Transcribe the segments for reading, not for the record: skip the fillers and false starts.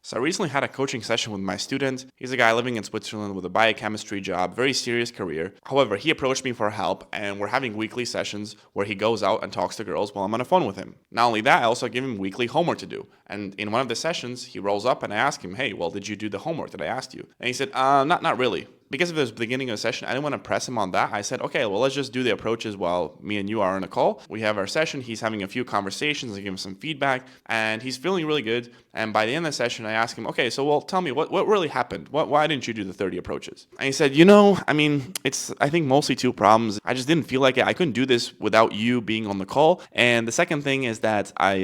So I recently had a coaching session with my student. He's a guy living in Switzerland with a biochemistry job, very serious career. However, he approached me for help and we're having weekly sessions where he goes out and talks to girls while I'm on the phone with him. Not only that, I also give him weekly homework to do. And in one of the sessions, he rolls up and I ask him, "Hey, well, did you do the homework that I asked you?" And he said, not really." Because of the beginning of the session, I didn't want to press him on that. I said, okay, well, let's just do the approaches while me and you are on a call. We have our session. He's having a few conversations. I give him some feedback, and he's feeling really good. And by the end of the session, I asked him, okay, so well, tell me what really happened. Why didn't you do the 30 approaches? And he said, it's I think mostly two problems. I just didn't feel like it. I couldn't do this without you being on the call. And the second thing is that I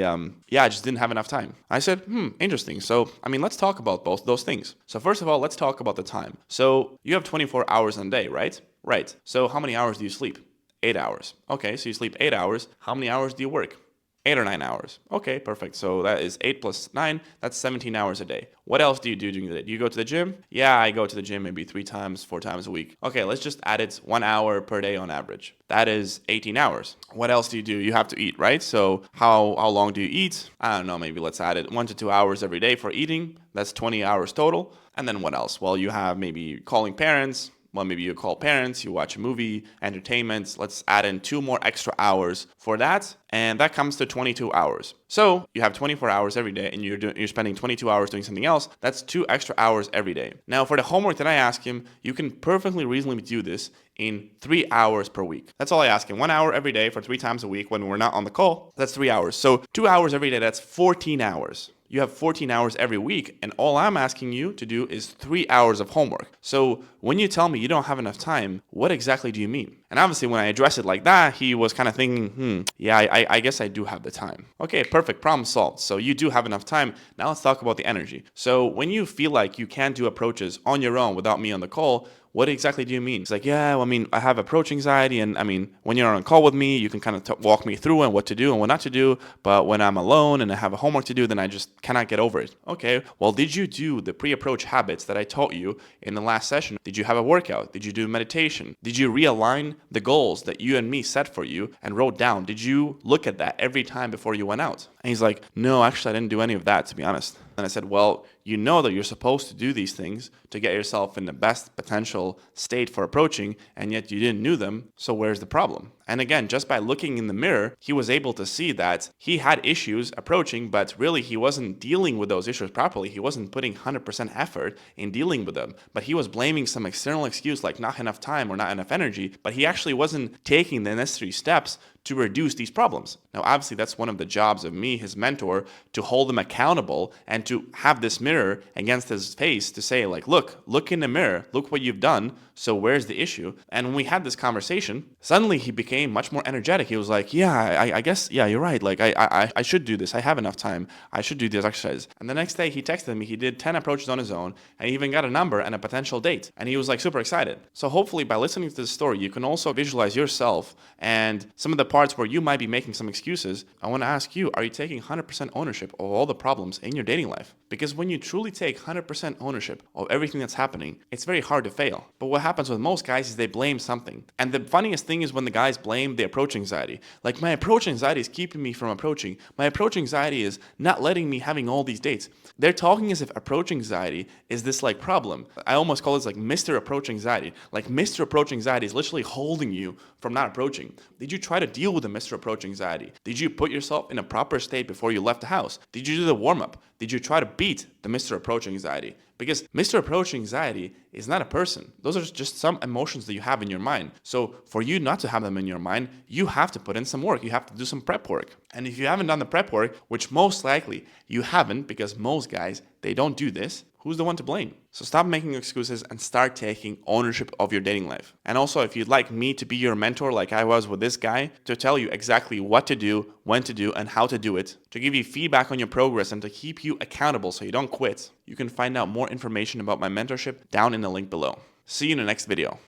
just didn't have enough time. I said, interesting. So, let's talk about both those things. So first of all, let's talk about the time. So you have 24 hours in a day, right? Right. So how many hours do you sleep? 8 hours. Okay, so you sleep 8 hours. How many hours do you work? 8 or 9 hours. Okay, perfect. So that is 8 plus 9. That's 17 hours a day. What else do you do during the day? Do you go to the gym? Yeah, I go to the gym maybe 3 times, 4 times a week. Okay, let's just add it 1 hour per day on average. That is 18 hours. What else do? You have to eat, right? So how long do you eat? I don't know, maybe let's add it 1 to 2 hours every day for eating. That's 20 hours total. And then what else? Well, you have maybe calling parents. Well, maybe you call parents, you watch a movie, entertainment. Let's add in 2 more extra hours for that. And that comes to 22 hours. So you have 24 hours every day and you're spending 22 hours doing something else. That's 2 extra hours every day. Now for the homework that I ask him, you can perfectly reasonably do this in 3 hours per week. That's all I ask him. 1 hour every day for 3 times a week when we're not on the call. That's 3 hours. So 2 hours every day, that's 14 hours. You have 14 hours every week, and all I'm asking you to do is 3 hours of homework. So when you tell me you don't have enough time, what exactly do you mean? And obviously when I address it like that, he was kind of thinking, I guess I do have the time. Okay, perfect, problem solved. So you do have enough time. Now let's talk about the energy. So when you feel like you can't do approaches on your own without me on the call, what exactly do you mean? It's like, I have approach anxiety, and when you're on a call with me, you can kind of walk me through and what to do and what not to do. But when I'm alone and I have a homework to do, then I just cannot get over it. Okay, well, did you do the pre-approach habits that I taught you in the last session? Did you have a workout? Did you do meditation? Did you realign the goals that you and me set for you and wrote down? Did you look at that every time before you went out? And he's like, no, actually, I didn't do any of that, to be honest. And I said, well, you know that you're supposed to do these things to get yourself in the best potential state for approaching, and yet you didn't do them, so where's the problem? And again, just by looking in the mirror, he was able to see that he had issues approaching, but really he wasn't dealing with those issues properly. He wasn't putting 100% effort in dealing with them, but he was blaming some external excuse like not enough time or not enough energy, but he actually wasn't taking the necessary steps to reduce these problems. Now, obviously, that's one of the jobs of me, his mentor, to hold him accountable and to have this mirror against his face to say, like, look in the mirror, look what you've done, so where's the issue? And when we had this conversation, suddenly he became much more energetic. He was like, I guess, you're right. Like, I should do this. I have enough time. I should do this exercise. And the next day he texted me, he did 10 approaches on his own, and he even got a number and a potential date. And he was like super excited. So hopefully by listening to this story, you can also visualize yourself and some of the parts where you might be making some excuses. I want to ask you, are you taking 100% ownership of all the problems in your dating life? Because when you truly take 100% ownership of everything that's happening, it's very hard to fail. But what happens with most guys is they blame something. And the funniest thing is when the guys blame the approach anxiety. Like, my approach anxiety is keeping me from approaching. My approach anxiety is not letting me having all these dates. They're talking as if approach anxiety is this like problem. I almost call this like Mr. Approach Anxiety. Like, Mr. Approach Anxiety is literally holding you from not approaching. Did you try to deal with the Mr. Approach Anxiety? Did you put yourself in a proper state before you left the house? Did you do the warm-up? Did you try to beat the Mr. Approach Anxiety? Because Mr. Approach Anxiety is not a person. Those are just some emotions that you have in your mind. So for you not to have them in your mind, you have to put in some work. You have to do some prep work. And if you haven't done the prep work, which most likely you haven't, because most guys, they don't do this, who's the one to blame? So stop making excuses and start taking ownership of your dating life. And also, if you'd like me to be your mentor like I was with this guy, to tell you exactly what to do, when to do, and how to do it, to give you feedback on your progress and to keep you accountable so you don't quit, you can find out more information about my mentorship down in the link below. See you in the next video.